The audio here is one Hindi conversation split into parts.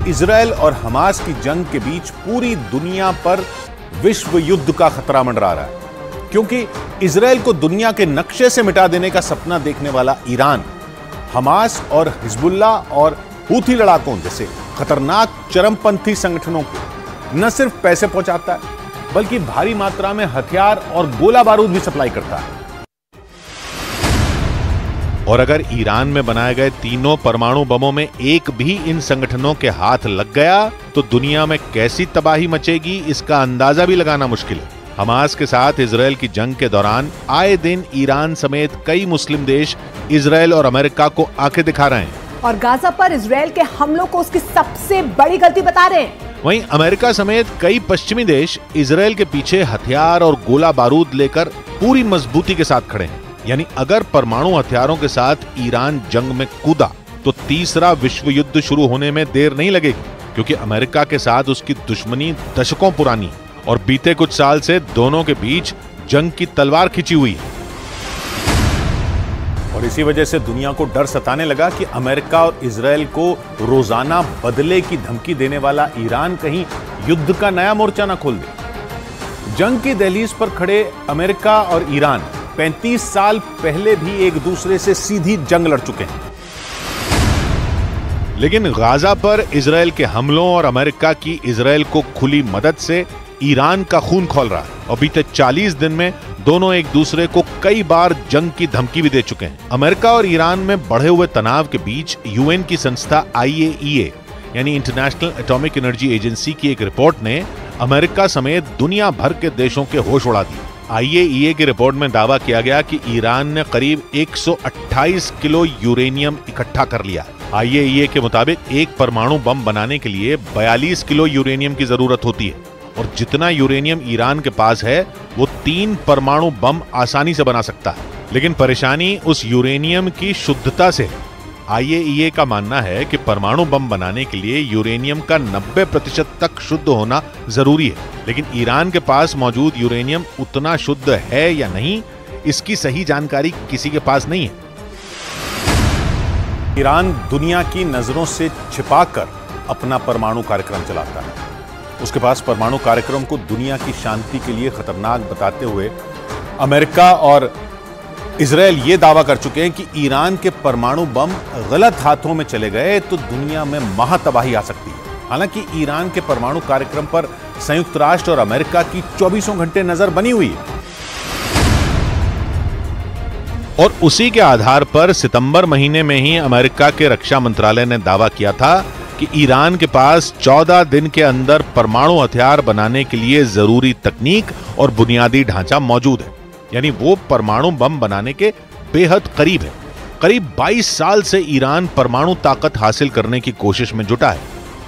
इजरायल और हमास की जंग के बीच पूरी दुनिया पर विश्व युद्ध का खतरा मंडरा रहा है, क्योंकि इजरायल को दुनिया के नक्शे से मिटा देने का सपना देखने वाला ईरान हमास और हिजबुल्ला और हूथी लड़ाकों जैसे खतरनाक चरमपंथी संगठनों को न सिर्फ पैसे पहुंचाता है, बल्कि भारी मात्रा में हथियार और गोला बारूद भी सप्लाई करता है। और अगर ईरान में बनाए गए तीनों परमाणु बमों में एक भी इन संगठनों के हाथ लग गया तो दुनिया में कैसी तबाही मचेगी, इसका अंदाजा भी लगाना मुश्किल है। हमास के साथ इजरायल की जंग के दौरान आए दिन ईरान समेत कई मुस्लिम देश इजरायल और अमेरिका को आंखें दिखा रहे हैं और गाजा पर इजरायल के हमलों को उसकी सबसे बड़ी गलती बता रहे हैं। वहीं अमेरिका समेत कई पश्चिमी देश इजरायल के पीछे हथियार और गोला बारूद लेकर पूरी मजबूती के साथ खड़े हैं। यानी अगर परमाणु हथियारों के साथ ईरान जंग में कूदा तो तीसरा विश्व युद्ध शुरू होने में देर नहीं लगेगी, क्योंकि अमेरिका के साथ उसकी दुश्मनी दशकों पुरानी है और बीते कुछ साल से दोनों के बीच जंग की तलवार खिंची हुई है। और इसी वजह से दुनिया को डर सताने लगा कि अमेरिका और इजरायल को रोजाना बदले की धमकी देने वाला ईरान कहीं युद्ध का नया मोर्चा न खोल दे। जंग की दहलीज पर खड़े अमेरिका और ईरान 35 साल पहले भी एक दूसरे से सीधी जंग लड़ चुके हैं, लेकिन गाजा पर इजरायल के हमलों और अमेरिका की इजरायल को खुली मदद से ईरान का खून खौल रहा है और बीते 40 दिन में दोनों एक दूसरे को कई बार जंग की धमकी भी दे चुके हैं। अमेरिका और ईरान में बढ़े हुए तनाव के बीच यूएन की संस्था IAEA यानी इंटरनेशनल एटॉमिक एनर्जी एजेंसी की एक रिपोर्ट ने अमेरिका समेत दुनिया भर के देशों के होश उड़ा दिए। IAEA की रिपोर्ट में दावा किया गया कि ईरान ने करीब 128 किलो यूरेनियम इकट्ठा कर लिया। IAEA के मुताबिक एक परमाणु बम बनाने के लिए 42 किलो यूरेनियम की जरूरत होती है और जितना यूरेनियम ईरान के पास है वो 3 परमाणु बम आसानी से बना सकता है। लेकिन परेशानी उस यूरेनियम की शुद्धता से है। IAEA का मानना है कि परमाणु बम बनाने के लिए यूरेनियम का 90% तक शुद्ध होना जरूरी है, लेकिन ईरान के पास मौजूद यूरेनियम उतना शुद्ध है या नहीं, इसकी सही जानकारी किसी के पास नहीं है। ईरान दुनिया की नजरों से छिपाकर अपना परमाणु कार्यक्रम चलाता है। उसके पास परमाणु कार्यक्रम को दुनिया की शांति के लिए खतरनाक बताते हुए अमेरिका और इजरायल ये दावा कर चुके हैं कि ईरान के परमाणु बम गलत हाथों में चले गए तो दुनिया में महातबाही आ सकती है। हालांकि ईरान के परमाणु कार्यक्रम पर संयुक्त राष्ट्र और अमेरिका की 24 घंटे नजर बनी हुई है और उसी के आधार पर सितंबर महीने में ही अमेरिका के रक्षा मंत्रालय ने दावा किया था कि ईरान के पास 14 दिन के अंदर परमाणु हथियार बनाने के लिए जरूरी तकनीक और बुनियादी ढांचा मौजूद है। यानी वो परमाणु बम बनाने के बेहद करीब है। करीब 22 साल से ईरान परमाणु ताकत हासिल करने की कोशिश में जुटा है।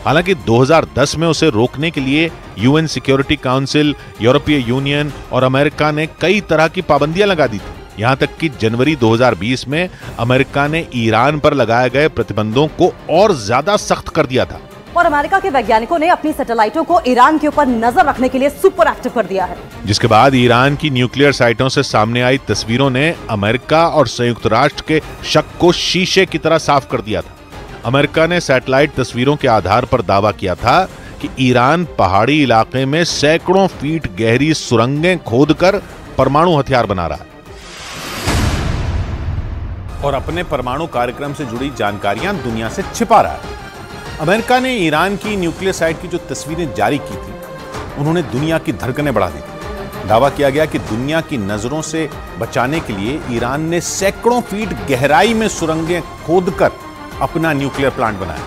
हालांकि 2010 में उसे रोकने के लिए यूएन सिक्योरिटी काउंसिल, यूरोपीय यूनियन और अमेरिका ने कई तरह की पाबंदियां लगा दी थी। यहां तक कि जनवरी 2020 में अमेरिका ने ईरान पर लगाए गए प्रतिबंधों को और ज्यादा सख्त कर दिया था। और अमेरिका के वैज्ञानिकों ने अपनी सैटेलाइटों को ईरान के ऊपर नजर रखने के लिए सुपर एक्टिव कर दिया है। जिसके बाद ईरान की न्यूक्लियर साइटों से सामने आई तस्वीरों ने अमेरिका और संयुक्त राष्ट्र के शक को शीशे की तरह साफ कर दिया था। अमेरिका ने सैटेलाइट तस्वीरों के आधार पर दावा किया था कि ईरान पहाड़ी इलाके में सैकड़ों फीट गहरी सुरंगें खोदकर परमाणु हथियार बना रहा है और अपने परमाणु कार्यक्रम से जुड़ी जानकारियां दुनिया से छिपा रहा है। अमेरिका ने ईरान की न्यूक्लियर साइट की जो तस्वीरें जारी की थी, उन्होंने दुनिया की धड़कनें बढ़ा दी थी। दावा किया गया कि दुनिया की नजरों से बचाने के लिए ईरान ने सैकड़ों फीट गहराई में सुरंगें खोदकर अपना न्यूक्लियर प्लांट बनाया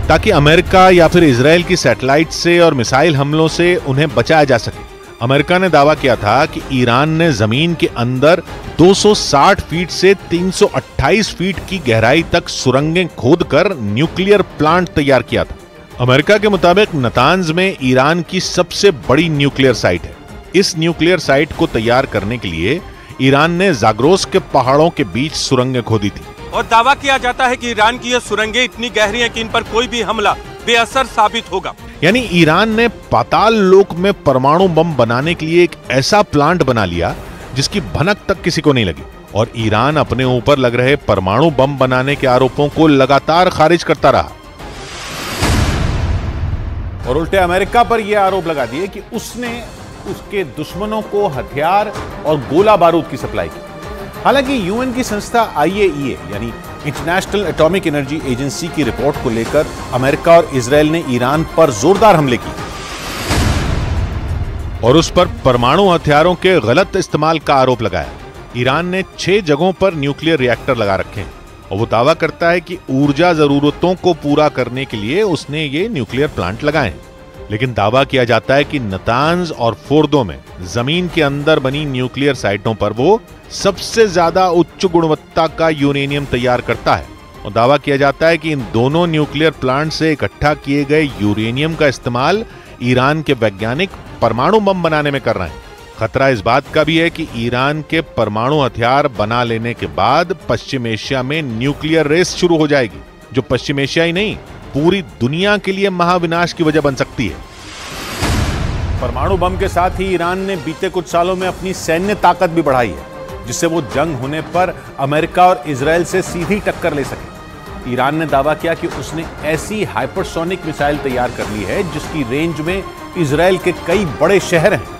ताकि अमेरिका या फिर इजरायल की सैटेलाइट से और मिसाइल हमलों से उन्हें बचाया जा सके। अमेरिका ने दावा किया था कि ईरान ने जमीन के अंदर 260 फीट से 328 फीट की गहराई तक सुरंगें खोदकर न्यूक्लियर प्लांट तैयार किया था। अमेरिका के मुताबिक नतांज में ईरान की सबसे बड़ी न्यूक्लियर साइट है। इस न्यूक्लियर साइट को तैयार करने के लिए ईरान ने जाग्रोस के पहाड़ों के बीच सुरंगें खोदी थी और दावा किया जाता है कि ईरान की ये सुरंगें इतनी गहरी हैं कि इन पर कोई भी हमला बेअसर साबित होगा। यानी ईरान ने पाताल लोक में परमाणु बम बनाने के लिए एक ऐसा प्लांट बना लिया जिसकी भनक तक किसी को नहीं लगी और ईरान अपने ऊपर लग रहे परमाणु बम बनाने के आरोपों को लगातार खारिज करता रहा। और उल्टे अमेरिका पर यह आरोप लगा दिए कि उसने उसके दुश्मनों को हथियार और गोला बारूद की सप्लाई की। हालांकि यूएन की संस्था IAEA यानी इंटरनेशनल एटॉमिक एनर्जी एजेंसी की रिपोर्ट को लेकर अमेरिका और इजरायल ने ईरान पर जोरदार हमले किए और उस पर परमाणु हथियारों के गलत इस्तेमाल का आरोप लगाया। ईरान ने 6 जगहों पर न्यूक्लियर रिएक्टर लगा रखे हैं और वो दावा करता है कि ऊर्जा जरूरतों को पूरा करने के लिए उसने ये न्यूक्लियर प्लांट लगाए हैं। लेकिन दावा किया जाता है कि नतांज और फोर्दो में जमीन के अंदर बनी न्यूक्लियर साइटों पर वो सबसे ज्यादा उच्च गुणवत्ता का यूरेनियम तैयार करता है और दावा किया जाता है कि इन दोनों न्यूक्लियर प्लांट से इकट्ठा किए गए यूरेनियम का इस्तेमाल ईरान के वैज्ञानिक परमाणु बम बनाने में कर रहे हैं। खतरा इस बात का भी है कि ईरान के परमाणु हथियार बना लेने के बाद पश्चिम एशिया में न्यूक्लियर रेस शुरू हो जाएगी, जो पश्चिम एशिया ही नहीं पूरी दुनिया के लिए महाविनाश की वजह बन सकती है। परमाणु बम के साथ ही ईरान ने बीते कुछ सालों में अपनी सैन्य ताकत भी बढ़ाई है, जिससे वो जंग होने पर अमेरिका और इजरायल से सीधी टक्कर ले सके। ईरान ने दावा किया कि उसने ऐसी हाइपरसोनिक मिसाइल तैयार कर ली है जिसकी रेंज में इजरायल के कई बड़े शहर हैं।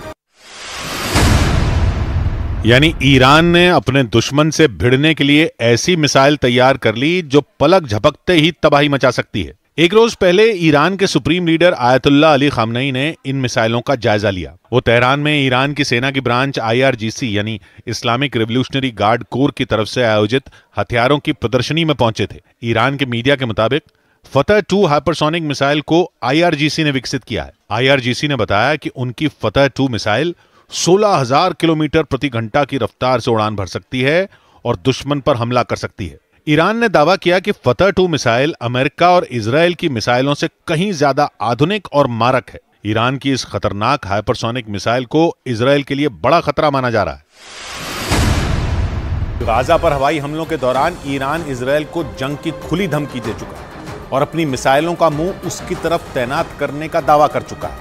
यानी ईरान ने अपने दुश्मन से भिड़ने के लिए ऐसी मिसाइल तैयार कर ली जो पलक झपकते ही तबाही मचा सकती है। एक रोज पहले ईरान के supreme leader Ayatollah Ali Khamenei ने इन मिसाइलों का जायजा लिया। वो तेहरान में ईरान की सेना की ब्रांच IRGC यानी इस्लामिक रिवोल्यूशनरी गार्ड कोर की तरफ से आयोजित हथियारों की प्रदर्शनी में पहुंचे थे। ईरान के मीडिया के मुताबिक फतह 2 हाइपरसोनिक मिसाइल को IRGC ने विकसित किया है। IRGC ने बताया कि उनकी फतह 2 मिसाइल 16,000 किलोमीटर प्रति घंटा की रफ्तार से उड़ान भर सकती है और दुश्मन पर हमला कर सकती है। ईरान ने दावा किया कि फतह 2 मिसाइल अमेरिका और इजरायल की मिसाइलों से कहीं ज्यादा आधुनिक और मारक है। ईरान की इस खतरनाक हाइपरसोनिक मिसाइल को इजरायल के लिए बड़ा खतरा माना जा रहा है। गाजा पर हवाई हमलों के दौरान ईरान इजरायल को जंग की खुली धमकी दे चुका है और अपनी मिसाइलों का मुंह उसकी तरफ तैनात करने का दावा कर चुका है।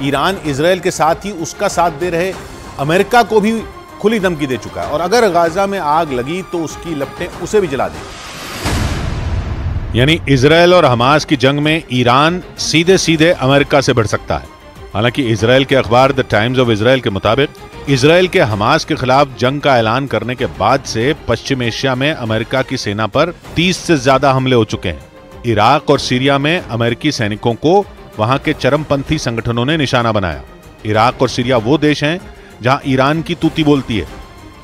ईरान इजरायल के साथ ही उसका साथ दे रहे अमेरिका को भी खुली धमकी दे चुका है और अगर गाजा में आग लगी तो उसकी लपटें उसे भी जला देंगी। यानी इजरायल और हमास की जंग में ईरान सीधे सीधे अमेरिका से भिड़ सकता है। हालांकि इजरायल के अखबार द टाइम्स ऑफ इजरायल के मुताबिक इजरायल के हमास के खिलाफ जंग का ऐलान करने के बाद से पश्चिम एशिया में अमेरिका की सेना पर 30 से ज्यादा हमले हो चुके हैं। इराक और सीरिया में अमेरिकी सैनिकों को वहां के चरमपंथी संगठनों ने निशाना बनाया। इराक और सीरिया वो देश हैं जहां ईरान की तूती बोलती है।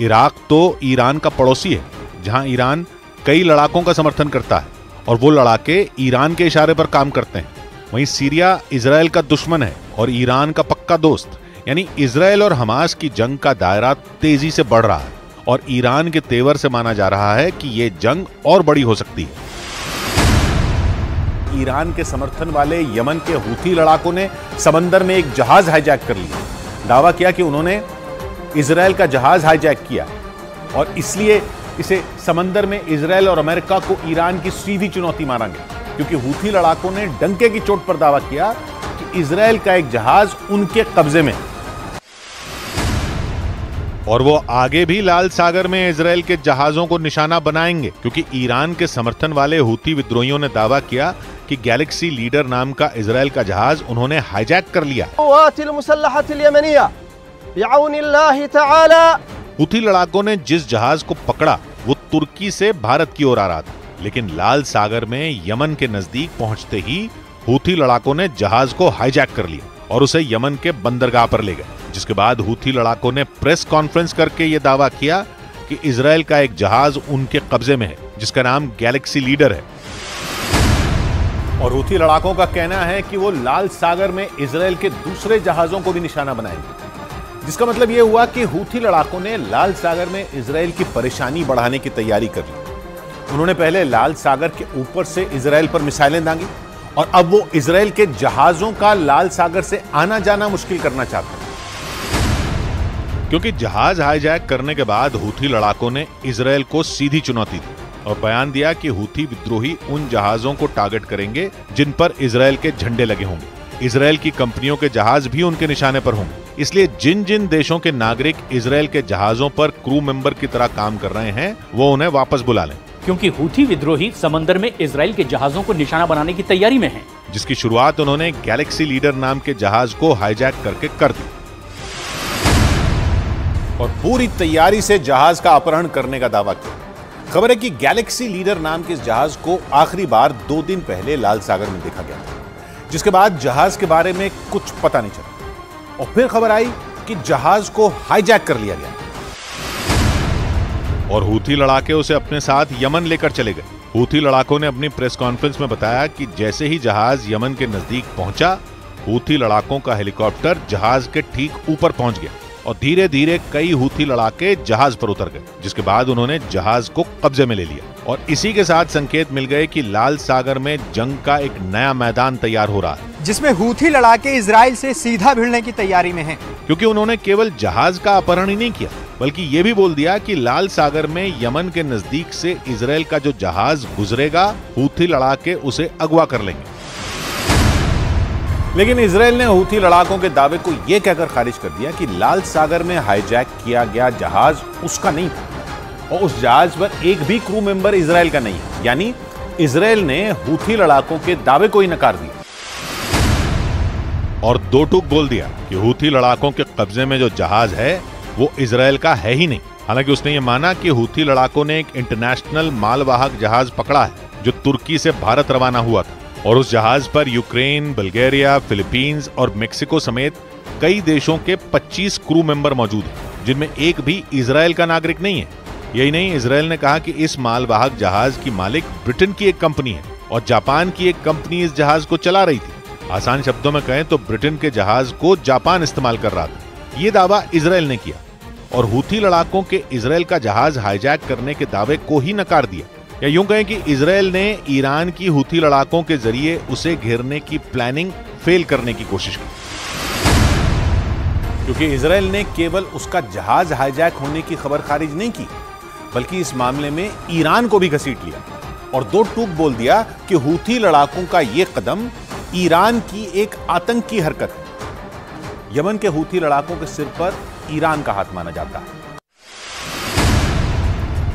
इराक तो ईरान का पड़ोसी है, जहां ईरान कई लड़ाकों का समर्थन करता है और वो लड़ाके ईरान के इशारे पर काम करते हैं। वहीं सीरिया इजरायल का दुश्मन है और ईरान का पक्का दोस्त। यानी इजरायल और हमास की जंग का दायरा तेजी से बढ़ रहा है और ईरान के तेवर से माना जा रहा है कि ये जंग और बड़ी हो सकती है। ईरान के समर्थन वाले यमन के हूथी लड़ाकों ने समंदर में एक जहाज हाईजैक कर लिया। दावा किया कि उन्होंने इजरायल का जहाज हाईजैक किया और इसलिए इसे समंदर में इजरायल और अमेरिका को ईरान की सीधी चुनौती माना गया, क्योंकि हूथी लड़ाकों ने डंके की चोट पर दावा किया कि इजरायल का एक जहाज उनके कब्जे में और वो आगे भी लाल सागर में इजरायल के जहाजों को निशाना बनाएंगे, क्योंकि ईरान के समर्थन वाले हूथी विद्रोहियों ने दावा किया कि गैलेक्सी लीडर नाम का इजरायल का जहाज उन्होंने हाईजैक कर लिया। हूथी लड़ाकों ने जिस जहाज को पकड़ा वो तुर्की से भारत की ओर आ रहा था, लेकिन लाल सागर में यमन के नजदीक पहुंचते ही हूथी लड़ाकों ने जहाज को हाईजैक कर लिया और उसे यमन के बंदरगाह पर ले गए, जिसके बाद हूथी लड़ाकों ने प्रेस कॉन्फ्रेंस करके यह दावा किया कि इजरायल का एक जहाज उनके कब्जे में है जिसका नाम गैलेक्सी लीडर है। और हूथी लड़ाकों का कहना है कि वो लाल सागर में इजरायल के दूसरे जहाजों को भी निशाना बनाएंगे, जिसका मतलब यह हुआ कि हूथी लड़ाकों ने लाल सागर में इजरायल की परेशानी बढ़ाने की तैयारी कर ली। उन्होंने पहले लाल सागर के ऊपर से इजरायल पर मिसाइलें दागी और अब वो इजरायल के जहाजों का लाल सागर से आना जाना मुश्किल करना चाहते हैं, क्योंकि जहाज हाईजैक करने के बाद हूथी लड़ाकों ने इजरायल को सीधी चुनौती दी और बयान दिया कि हूथी विद्रोही उन जहाजों को टारगेट करेंगे जिन पर इजरायल के झंडे लगे होंगे। इजरायल की कंपनियों के जहाज भी उनके निशाने पर होंगे, इसलिए जिन जिन देशों के नागरिक इजरायल के जहाजों पर क्रू मेंबर की तरह काम कर रहे हैं वो उन्हें वापस बुला लें, क्योंकि हूथी विद्रोही समंदर में इजरायल के जहाजों को निशाना बनाने की तैयारी में हैं। जिसकी शुरुआत उन्होंने गैलेक्सी लीडर नाम के जहाज को हाईजैक करके कर दी और पूरी तैयारी से जहाज का अपहरण करने का दावा किया। खबर है कि गैलेक्सी लीडर नाम के इस जहाज को आखिरी बार 2 दिन पहले लाल सागर में देखा गया था, जिसके बाद जहाज के बारे में कुछ पता नहीं चला और फिर खबर आई कि जहाज को हाईजैक कर लिया गया और हूथी लड़ाके उसे अपने साथ यमन लेकर चले गए। हूथी लड़ाकों ने अपनी प्रेस कॉन्फ्रेंस में बताया कि जैसे ही जहाज यमन के नजदीक पहुंचा, हूथी लड़ाकों का हेलीकॉप्टर जहाज के ठीक ऊपर पहुंच गया और धीरे धीरे कई हूथी लड़ाके जहाज पर उतर गए, जिसके बाद उन्होंने जहाज को कब्जे में ले लिया और इसी के साथ संकेत मिल गए कि लाल सागर में जंग का एक नया मैदान तैयार हो रहा है, जिसमें हूथी लड़ाके इजराइल से सीधा भिड़ने की तैयारी में हैं। क्योंकि उन्होंने केवल जहाज का अपहरण ही नहीं किया, बल्कि ये भी बोल दिया कि लाल सागर में यमन के नजदीक से इजराइल का जो जहाज गुजरेगा, हूथी लड़ाके उसे अगवा कर लेंगे। लेकिन इजराइल ने हूथी लड़ाकों के दावे को यह कहकर खारिज कर दिया कि लाल सागर में हाईजैक किया गया जहाज उसका नहीं था और उस जहाज पर एक भी क्रू मेंबर इजराइल का नहीं है। यानी इजराइल ने हूथी लड़ाकों के दावे को ही नकार दिया और दो टूक बोल दिया कि हूथी लड़ाकों के कब्जे में जो जहाज है वो इजराइल का है ही नहीं। हालांकि उसने ये माना कि हूथी लड़ाकों ने एक इंटरनेशनल मालवाहक जहाज पकड़ा है जो तुर्की से भारत रवाना हुआ था और उस जहाज पर यूक्रेन, बल्गेरिया, फिलीपींस और मेक्सिको समेत कई देशों के 25 क्रू मेंबर मौजूद हैं, जिनमें एक भी इजराइल का नागरिक नहीं है। यही नहीं, इजराइल ने कहा कि इस मालवाहक जहाज की मालिक ब्रिटेन की एक कंपनी है और जापान की एक कंपनी इस जहाज को चला रही थी। आसान शब्दों में कहें तो ब्रिटेन के जहाज को जापान इस्तेमाल कर रहा था। ये दावा इजराइल ने किया और हूथी लड़ाकों के इजराइल का जहाज हाईजैक करने के दावे को ही नकार दिया। या यूं कहें कि इजराइल ने ईरान की हूथी लड़ाकों के जरिए उसे घेरने की प्लानिंग फेल करने की कोशिश की, क्योंकि इजराइल ने केवल उसका जहाज हाईजैक होने की खबर खारिज नहीं की, बल्कि इस मामले में ईरान को भी घसीट लिया और दो टूक बोल दिया कि हूथी लड़ाकों का यह कदम ईरान की एक आतंकी हरकत है। यमन के हूथी लड़ाकों के सिर पर ईरान का हाथ माना जाता है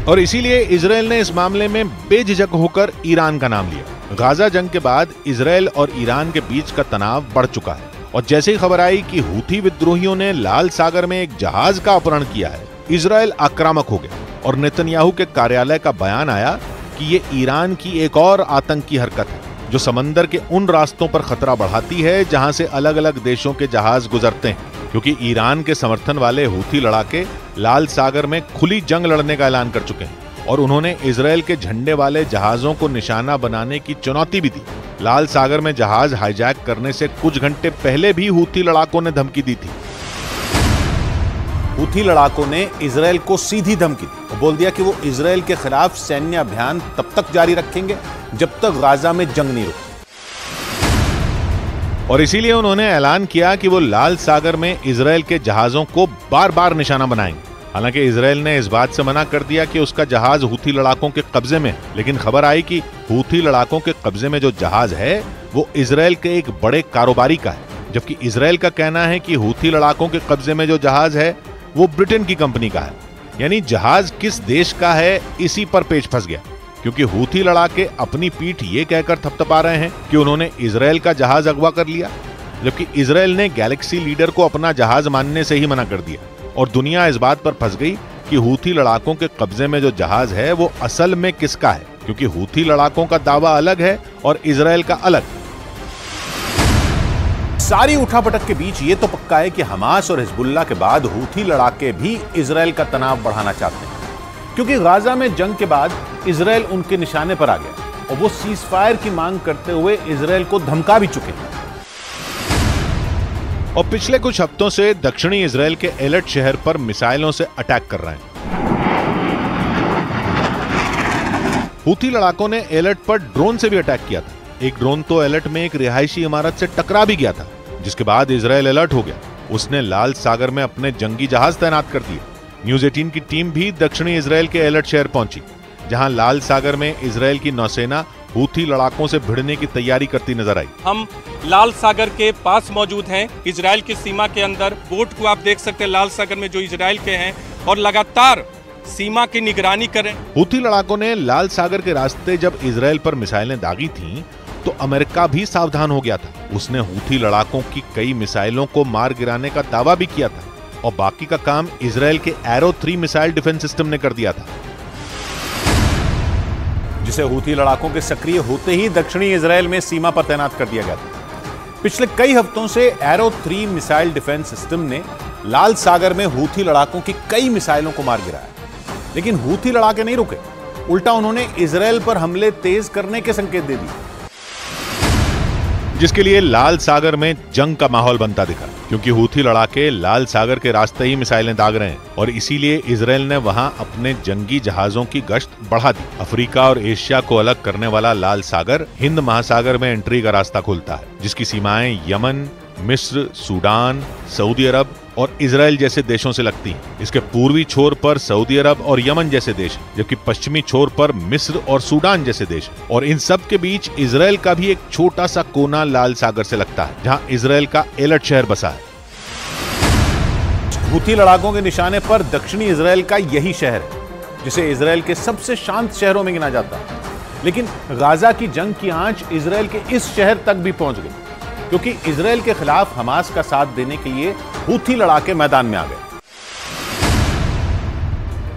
और इसीलिए इजराइल ने इस मामले में बेझिझक होकर ईरान का नाम लिया। गाजा जंग के बाद इजराइल और ईरान के बीच का तनाव बढ़ चुका है और जैसे ही खबर आई कि हूथी विद्रोहियों ने लाल सागर में एक जहाज का अपहरण किया है, इजराइल आक्रामक हो गया और नेतन्याहू के कार्यालय का बयान आया कि ये ईरान की एक और आतंकी हरकत है जो समंदर के उन रास्तों पर खतरा बढ़ाती है जहां से अलग अलग देशों के जहाज गुजरते हैं, क्योंकि ईरान के समर्थन वाले हूथी लड़ाके लाल सागर में खुली जंग लड़ने का ऐलान कर चुके हैं और उन्होंने इजराइल के झंडे वाले जहाजों को निशाना बनाने की चुनौती भी दी। लाल सागर में जहाज हाईजैक करने से कुछ घंटे पहले भी हूथी लड़ाकों ने धमकी दी थी। हूथी लड़ाकों ने इजराइल को सीधी धमकी दी और बोल दिया कि वो इजराइल के खिलाफ सैन्य अभियान तब तक जारी रखेंगे जब तक गाजा में जंग नहीं रुकती और इसीलिए उन्होंने ऐलान किया कि वो लाल सागर में इजराइल के जहाजों को बार बार निशाना बनाएंगे। हालांकि इजराइल ने इस बात से मना कर दिया कि उसका जहाज हूथी लड़ाकों के कब्जे में, लेकिन खबर आई कि हूथी लड़ाकों के कब्जे में जो जहाज है वो इजराइल के एक बड़े कारोबारी का है, जबकि इजराइल का कहना है कि हूथी लड़ाकों के कब्जे में जो जहाज है वो ब्रिटेन की कंपनी का है। यानी जहाज किस देश का है, इसी पर पेच फंस गया, क्योंकि हूथी लड़ाके अपनी पीठ ये कहकर थपथपा रहे हैं कि उन्होंने इजराइल का जहाज अगवा कर लिया, जबकि इजराइल ने गैलेक्सी लीडर को अपना जहाज मानने से ही मना कर दिया और दुनिया इस बात पर फंस गई कि हूथी लड़ाकों के कब्जे में जो जहाज है वो असल में किसका है, क्योंकि हूथी लड़ाकों का दावा अलग है और इजराइल का अलग। सारी उठापटक के बीच ये तो पक्का है कि हमास और हिजबुल्लाह के बाद हूथी लड़ाके भी इजराइल का तनाव बढ़ाना चाहते हैं, क्योंकि गाजा में जंग के बाद इजराइल उनके निशाने पर आ गया और वो सीज फायर की मांग करते हुए इजराइल को धमका भी चुके हैं और पिछले कुछ हफ्तों से दक्षिणी इजराइल के एलर्ट शहर पर मिसाइलों से अटैक कर रहे हैं। हूथी लड़ाकों ने एलर्ट पर ड्रोन से भी अटैक किया था। एक ड्रोन तो एलर्ट में एक रिहायशी इमारत से टकरा भी गया था, जिसके बाद इजराइल अलर्ट हो गया। उसने लाल सागर में अपने जंगी जहाज तैनात कर दिए। न्यूज़ 18 की टीम भी दक्षिणी इजराइल के एलर्ट शहर पहुंची, जहां लाल सागर में इजराइल की नौसेना हूथी लड़ाकों से भिड़ने की तैयारी करती नजर आई। हम लाल सागर के पास मौजूद हैं, इजराइल की सीमा के अंदर। बोट को आप देख सकते हैं लाल सागर में जो इजराइल के हैं और लगातार सीमा की निगरानी करें। हूथी लड़ाकों ने लाल सागर के रास्ते जब इजराइल पर मिसाइलें दागी थीं, तो अमेरिका भी सावधान हो गया था। उसने हूथी लड़ाकों की कई मिसाइलों को मार गिराने का दावा भी किया था और बाकी का काम इजराइल के एरो 3 मिसाइल डिफेंस सिस्टम ने कर दिया था, जिसे हूथी लड़ाकों के सक्रिय होते ही दक्षिणी इजराइल में सीमा पर तैनात कर दिया गया था। पिछले कई हफ्तों से एरो 3 मिसाइल डिफेंस सिस्टम ने लाल सागर में हूथी लड़ाकों की कई मिसाइलों को मार गिराया, लेकिन हूथी लड़ाके नहीं रुके। उल्टा उन्होंने इजराइल पर हमले तेज करने के संकेत दे दिए, जिसके लिए लाल सागर में जंग का माहौल बनता दिखा, क्योंकि हूथी लड़ाके लाल सागर के रास्ते ही मिसाइलें दाग रहे हैं और इसीलिए इजराइल ने वहां अपने जंगी जहाजों की गश्त बढ़ा दी। अफ्रीका और एशिया को अलग करने वाला लाल सागर हिंद महासागर में एंट्री का रास्ता खोलता है, जिसकी सीमाएं यमन, मिस्र, सूडान, सऊदी अरब और इजराइल जैसे देशों से लगती हैं। इसके पूर्वी छोर पर सऊदी अरब और यमन जैसे देश हैं, जबकि पश्चिमी छोर पर मिस्र और सूडान जैसे देश हैं। और इन सब के बीच इजराइल का भी एक छोटा सा कोना लाल सागर से लगता है, जहां इजराइल का एलट शहर बसा है। हूथी लड़ाकों के निशाने पर दक्षिणी इजराइल का यही शहर है, जिसे इजराइल के सबसे शांत शहरों में गिना जाता है। लेकिन गाजा की जंग की आंच इजराइल के इस शहर तक भी पहुंच गई, क्योंकि इजराइल के खिलाफ हमास का साथ देने के लिए हूथी लड़ाके मैदान में आ गए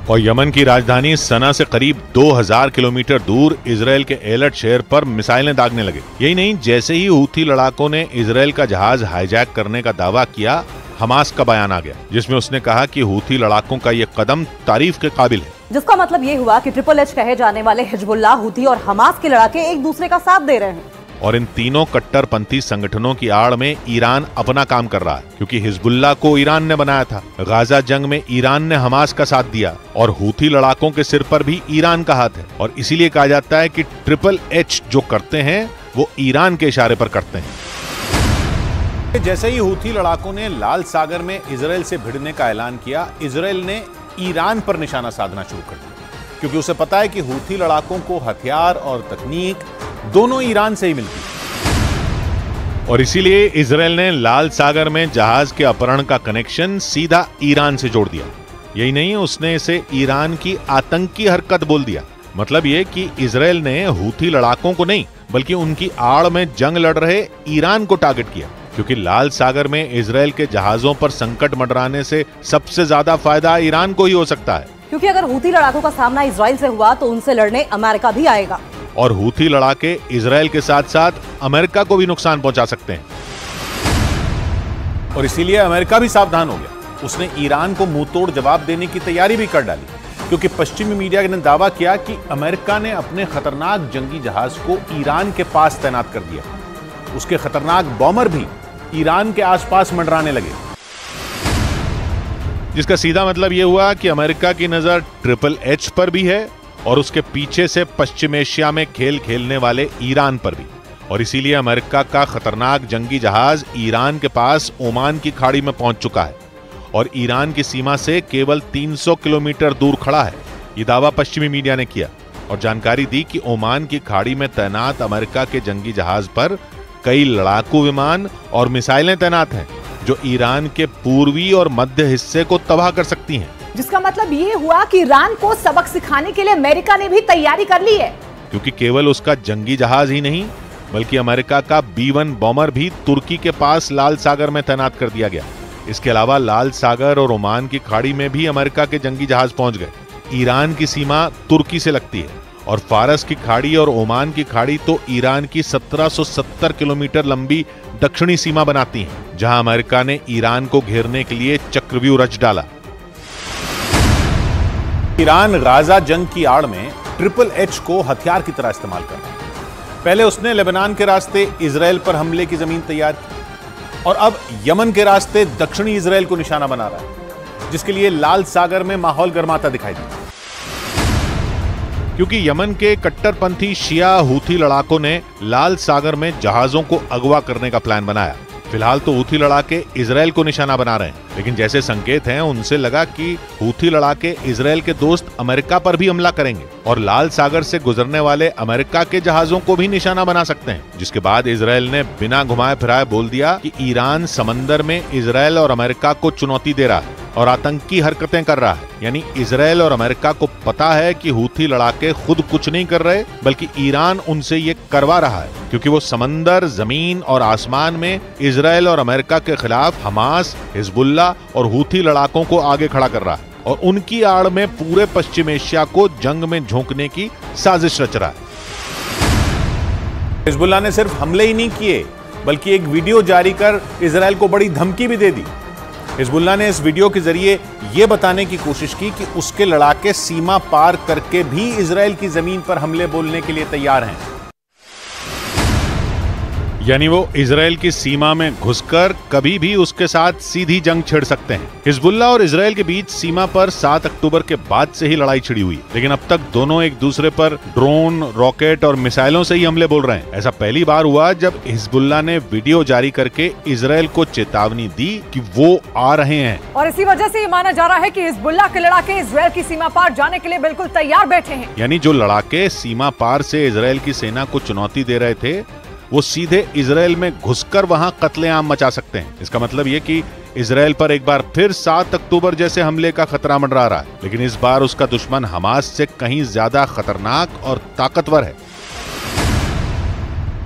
और यमन की राजधानी सना से करीब 2000 किलोमीटर दूर इजराइल के एलट शहर पर मिसाइलें दागने लगे। यही नहीं, जैसे ही हूथी लड़ाकों ने इजराइल का जहाज हाईजैक करने का दावा किया, हमास का बयान आ गया, जिसमें उसने कहा कि हूथी लड़ाकों का यह कदम तारीफ के काबिल है। जिसका मतलब ये हुआ कि ट्रिपल एच कहे जाने वाले हिजबुल्लाह, हूथी और हमास के लड़ाके एक दूसरे का साथ दे रहे हैं और इन तीनों कट्टरपंथी संगठनों की आड़ में ईरान अपना काम कर रहा है, क्योंकि हिजबुल्लाह को ईरान ने बनाया था। गाजा जंग में ईरान ने हमास का साथ दिया और हूथी लड़ाकों के सिर पर भी ईरान का हाथ है और इसीलिए कहा जाता है कि ट्रिपल एच जो करते हैं वो ईरान के इशारे पर करते हैं। जैसे ही हूथी लड़ाकों ने लाल सागर में इजराइल से भिड़ने का ऐलान किया, इजराइल ने ईरान पर निशाना साधना शुरू कर दिया, क्योंकि उसे पता है कि हूथी लड़ाकों को हथियार और तकनीक दोनों ईरान से ही मिलती है और इसीलिए इजराइल ने लाल सागर में जहाज के अपहरण का कनेक्शन सीधा ईरान से जोड़ दिया। यही नहीं, उसने इसे ईरान की आतंकी हरकत बोल दिया। मतलब ये कि इजराइल ने हूथी लड़ाकों को नहीं, बल्कि उनकी आड़ में जंग लड़ रहे ईरान को टारगेट किया, क्योंकि लाल सागर में इजराइल के जहाजों पर संकट मंडराने से सबसे ज्यादा फायदा ईरान को ही हो सकता है, क्योंकि अगर हूथी लड़ाकों का सामना इजराइल से हुआ तो उनसे लड़ने अमेरिका भी आएगा और हूथी लड़ाके इजराइल के साथ साथ अमेरिका को भी नुकसान पहुंचा सकते हैं और इसीलिए अमेरिका भी सावधान हो गया। उसने ईरान को मुंहतोड़ जवाब देने की तैयारी भी कर डाली, क्योंकि पश्चिमी मीडिया ने दावा किया कि अमेरिका ने अपने खतरनाक जंगी जहाज को ईरान के पास तैनात कर दिया। उसके खतरनाक बॉमर भी ईरान के आसपास मंडराने लगे, जिसका सीधा मतलब यह हुआ कि अमेरिका की नजर ट्रिपल एच पर भी है और उसके पीछे से पश्चिम एशिया में खेल खेलने वाले ईरान पर भी। और इसीलिए अमेरिका का खतरनाक जंगी जहाज ईरान के पास ओमान की खाड़ी में पहुंच चुका है और ईरान की सीमा से केवल 300 किलोमीटर दूर खड़ा है। ये दावा पश्चिमी मीडिया ने किया और जानकारी दी कि ओमान की खाड़ी में तैनात अमेरिका के जंगी जहाज पर कई लड़ाकू विमान और मिसाइलें तैनात हैं, जो ईरान के पूर्वी और मध्य हिस्से को तबाह कर सकती हैं। जिसका मतलब ये हुआ कि ईरान को सबक सिखाने के लिए अमेरिका ने भी तैयारी कर ली है, क्योंकि केवल उसका जंगी जहाज ही नहीं, बल्कि अमेरिका का B-1 बॉमर भी तुर्की के पास लाल सागर में तैनात कर दिया गया। इसके अलावा लाल सागर और ओमान की खाड़ी में भी अमेरिका के जंगी जहाज पहुंच गए। ईरान की सीमा तुर्की से लगती है और फारस की खाड़ी और ओमान की खाड़ी तो ईरान की 1770 किलोमीटर लंबी दक्षिणी सीमा बनाती हैं, जहां अमेरिका ने ईरान को घेरने के लिए चक्रव्यूह रच डाला। ईरान गाजा जंग की आड़ में ट्रिपल एच को हथियार की तरह इस्तेमाल कर रहा है। पहले उसने लेबनान के रास्ते इजराइल पर हमले की जमीन तैयार की और अब यमन के रास्ते दक्षिणी इजराइल को निशाना बना रहा है, जिसके लिए लाल सागर में माहौल गर्माता दिखाई दिया, क्योंकि यमन के कट्टरपंथी शिया हूथी लड़ाकों ने लाल सागर में जहाजों को अगवा करने का प्लान बनाया। फिलहाल तो हूथी लड़ाके इजराइल को निशाना बना रहे हैं, लेकिन जैसे संकेत हैं उनसे लगा कि हूथी लड़ाके इजराइल के दोस्त अमेरिका पर भी हमला करेंगे और लाल सागर से गुजरने वाले अमेरिका के जहाजों को भी निशाना बना सकते हैं। जिसके बाद इजराइल ने बिना घुमाए फिराए बोल दिया कि ईरान समंदर में इजराइल और अमेरिका को चुनौती दे रहा है और आतंकी हरकतें कर रहा है। यानी इजराइल और अमेरिका को पता है कि हूथी लड़ाके खुद कुछ नहीं कर रहे, बल्कि ईरान उनसे ये करवा रहा है, क्योंकि वो समंदर, जमीन और आसमान में इजराइल और अमेरिका के खिलाफ हमास, हिजबुल्ला और हूथी लड़ाकों को आगे खड़ा कर रहा है और उनकी आड़ में पूरे पश्चिम एशिया को जंग में झोंकने की साजिश रच रहा है। हिजबुल्लाह ने सिर्फ हमले ही नहीं किए, बल्कि एक वीडियो जारी कर इजराइल को बड़ी धमकी भी दे दी। हिजबुल्लाह ने इस वीडियो के जरिए यह बताने की कोशिश की कि उसके लड़ाके सीमा पार करके भी इजराइल की जमीन पर हमले बोलने के लिए तैयार हैं। यानी वो इजराइल की सीमा में घुसकर कभी भी उसके साथ सीधी जंग छेड़ सकते हैं। हिजबुल्ला और इजराइल के बीच सीमा पर 7 अक्टूबर के बाद से ही लड़ाई छिड़ी हुई, लेकिन अब तक दोनों एक दूसरे पर ड्रोन, रॉकेट और मिसाइलों से ही हमले बोल रहे हैं। ऐसा पहली बार हुआ जब हिजबुल्ला ने वीडियो जारी करके इजराइल को चेतावनी दी कि वो आ रहे हैं। और इसी वजह से ये माना जा रहा है कि हिजबुल्ला के लड़ाके इजराइल की सीमा पार जाने के लिए बिल्कुल तैयार बैठे हैं। यानी जो लड़ाके सीमा पार से इजराइल की सेना को चुनौती दे रहे थे, वो सीधे इजराइल में घुसकर वहां कत्लेआम मचा सकते हैं। इसका मतलब ये कि इजराइल पर एक बार फिर 7 अक्टूबर जैसे हमले का खतरा मंडरा रहा है, लेकिन इस बार उसका दुश्मन हमास से कहीं ज्यादा खतरनाक और ताकतवर है।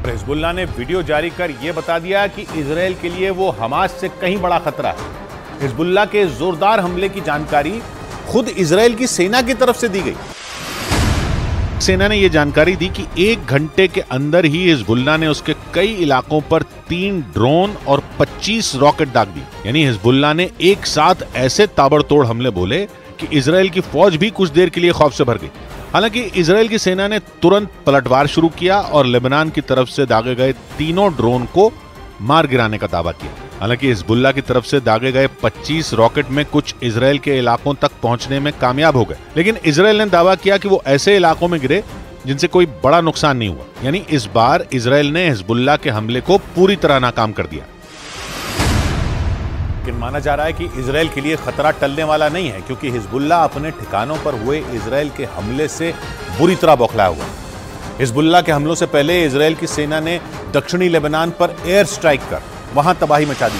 हिजबुल्लाह ने वीडियो जारी कर यह बता दिया कि इजराइल के लिए वो हमास से कहीं बड़ा खतरा है। हिजबुल्लाह के जोरदार हमले की जानकारी खुद इजराइल की सेना की तरफ से दी गई। सेना ने यह जानकारी दी कि 1 घंटे के अंदर ही हिजबुल्लाह ने उसके कई इलाकों पर 3 ड्रोन और 25 रॉकेट दाग दी। यानी हिजबुल्लाह ने एक साथ ऐसे ताबड़तोड़ हमले बोले कि इजराइल की फौज भी कुछ देर के लिए खौफ से भर गई। हालांकि इजराइल की सेना ने तुरंत पलटवार शुरू किया और लेबनान की तरफ से दागे गए तीनों ड्रोन को मार गिराने का दावा किया। हालांकि हिजबुल्लाह की तरफ से दागे गए 25 रॉकेट में कुछ इजराइल के इलाकों तक पहुंचने में कामयाब हो गए, लेकिन इजराइल ने दावा किया कि वो ऐसे इलाकों में गिरे जिनसे कोई बड़ा नुकसान नहीं हुआ। यानी इस बार इजराइल ने हिजबुल्लाह के हमले को पूरी तरह नाकाम कर दिया। लेकिन माना जा रहा है कि इजराइल के लिए खतरा टलने वाला नहीं है, क्योंकि हिजबुल्लाह अपने ठिकानों पर हुए इजराइल के हमले से बुरी तरह बौखलाया हुआ है। हिजबुल्लाह के हमलों से पहले इजराइल की सेना ने दक्षिणी लेबनान पर एयर स्ट्राइक कर वहां तबाही मचा दी,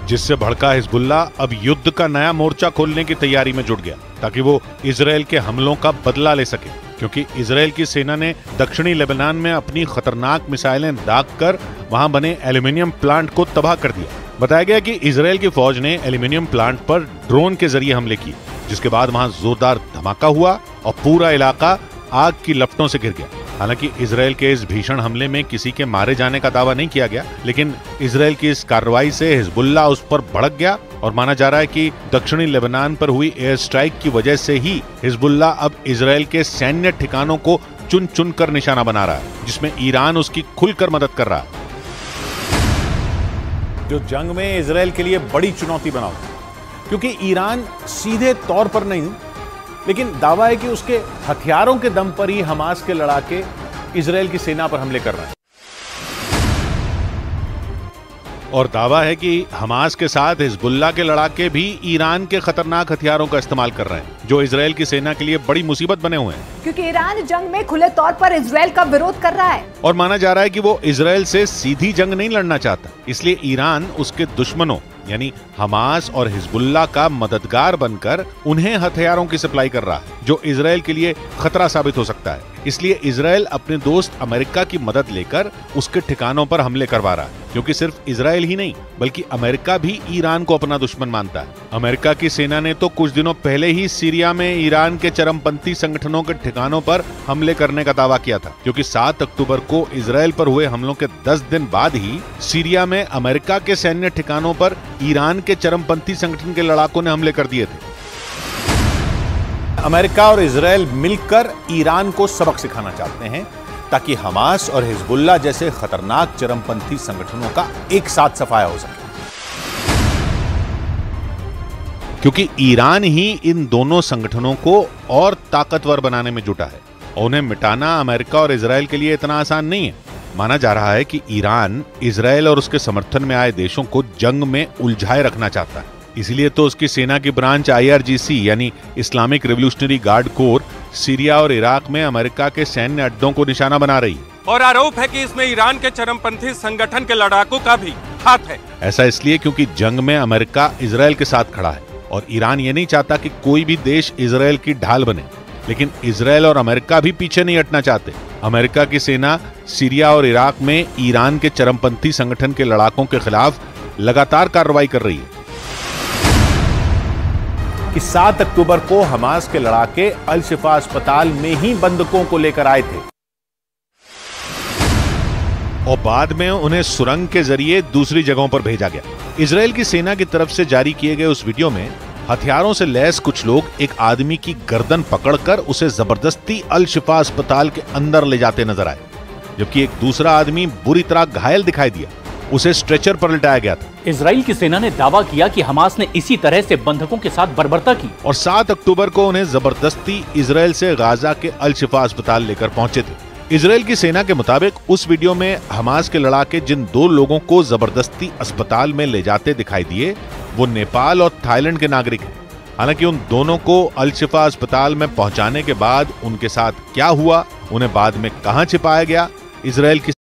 जिससे भड़का हिजबुल्लाह अब युद्ध का नया मोर्चा खोलने की तैयारी में जुट गया, ताकि वो इजराइल के हमलों का बदला ले सके। क्योंकि इजराइल की सेना ने दक्षिणी लेबनान में अपनी खतरनाक मिसाइलें दागकर वहां बने एल्यूमिनियम प्लांट को तबाह कर दिया। बताया गया कि इजराइल की फौज ने एल्यूमिनियम प्लांट पर ड्रोन के जरिए हमले किए, जिसके बाद वहां जोरदार धमाका हुआ और पूरा इलाका आग की लपटों से घिर गया। हालांकि इजराइल के इस भीषण हमले में किसी के मारे जाने का दावा नहीं किया गया, लेकिन इजराइल की इस कार्रवाई से हिजबुल्लाह उस पर भड़क गया और माना जा रहा है कि दक्षिणी लेबनान पर हुई एयर स्ट्राइक की वजह से ही हिजबुल्लाह अब इजराइल के सैन्य ठिकानों को चुन चुन कर निशाना बना रहा है, जिसमें ईरान उसकी खुलकर मदद कर रहा है। जो जंग में इजराइल के लिए बड़ी चुनौती बना हुआ, क्योंकि ईरान सीधे तौर पर नहीं, लेकिन दावा है कि उसके हथियारों के दम पर ही हमास के लड़ाके इजराइल की सेना पर हमले कर रहे हैं। और दावा है कि हमास के साथ हिजबुल्लाह के लड़ाके भी ईरान के खतरनाक हथियारों का इस्तेमाल कर रहे हैं, जो इजराइल की सेना के लिए बड़ी मुसीबत बने हुए हैं। क्योंकि ईरान जंग में खुले तौर पर इजराइल का विरोध कर रहा है और माना जा रहा है कि वो इजराइल से सीधी जंग नहीं लड़ना चाहता, इसलिए ईरान उसके दुश्मनों यानी हमास और हिजबुल्लाह का मददगार बनकर उन्हें हथियारों की सप्लाई कर रहा है, जो इजराइल के लिए खतरा साबित हो सकता है। इसलिए इजराइल अपने दोस्त अमेरिका की मदद लेकर उसके ठिकानों पर हमले करवा रहा है, क्योंकि सिर्फ इजराइल ही नहीं बल्कि अमेरिका भी ईरान को अपना दुश्मन मानता है। अमेरिका की सेना ने तो कुछ दिनों पहले ही सीरिया में ईरान के चरमपंथी संगठनों के ठिकानों पर हमले करने का दावा किया था, क्योंकि 7 अक्टूबर को इजराइल पर हुए हमलों के 10 दिन बाद ही सीरिया में अमेरिका के सैन्य ठिकानों पर ईरान के चरमपंथी संगठन के लड़ाकों ने हमले कर दिए थे। अमेरिका और इजराइल मिलकर ईरान को सबक सिखाना चाहते हैं, ताकि हमास और हिजबुल्लाह जैसे खतरनाक चरमपंथी संगठनों का एक साथ सफाया हो सके। क्योंकि ईरान ही इन दोनों संगठनों को और ताकतवर बनाने में जुटा है और उन्हें मिटाना अमेरिका और इजराइल के लिए इतना आसान नहीं है। माना जा रहा है कि ईरान इजराइल और उसके समर्थन में आए देशों को जंग में उलझाए रखना चाहता है। इसलिए तो उसकी सेना की ब्रांच IRGC यानी Islamic revolutionary guard core Syria और इराक में अमेरिका के सैन्य अड्डों को निशाना बना रही है। और आरोप है कि इसमें ईरान के चरमपंथी संगठन के लड़ाकों का भी हाथ है। ऐसा इसलिए क्योंकि जंग में अमेरिका इजराइल के साथ खड़ा है और ईरान ये नहीं चाहता कि कोई भी देश इजराइल की ढाल बने। लेकिन इजराइल और अमेरिका भी पीछे नहीं हटना चाहते। अमेरिका की सेना सीरिया और इराक में ईरान के चरमपंथी संगठन के लड़ाकों के खिलाफ लगातार कार्रवाई कर रही है। कि 7 अक्टूबर को हमास के लड़ाके अल शिफा अस्पताल में ही बंधकों को लेकर आए थे और बाद में उन्हें सुरंग के जरिए दूसरी जगहों पर भेजा गया। इजराइल की सेना की तरफ से जारी किए गए उस वीडियो में हथियारों से लैस कुछ लोग एक आदमी की गर्दन पकड़कर उसे जबरदस्ती अल शिफा अस्पताल के अंदर ले जाते नजर आए, जबकि एक दूसरा आदमी बुरी तरह घायल दिखाई दिया। उसे स्ट्रेचर पर लिटाया गया था। इजराइल की सेना ने दावा किया कि हमास ने इसी तरह से बंधकों के साथ बर्बरता की और 7 अक्टूबर को उन्हें जबरदस्ती इजराइल से गाजा के अल शिफा अस्पताल लेकर पहुंचे थे। इजराइल की सेना के मुताबिक उस वीडियो में हमास के लड़ाके जिन 2 लोगों को जबरदस्ती अस्पताल में ले जाते दिखाई दिए वो नेपाल और थाईलैंड के नागरिक हैं। हालांकि उन दोनों को अल शिफा अस्पताल में पहुंचाने के बाद उनके साथ क्या हुआ, उन्हें बाद में कहां छिपाया गया, इजराइल की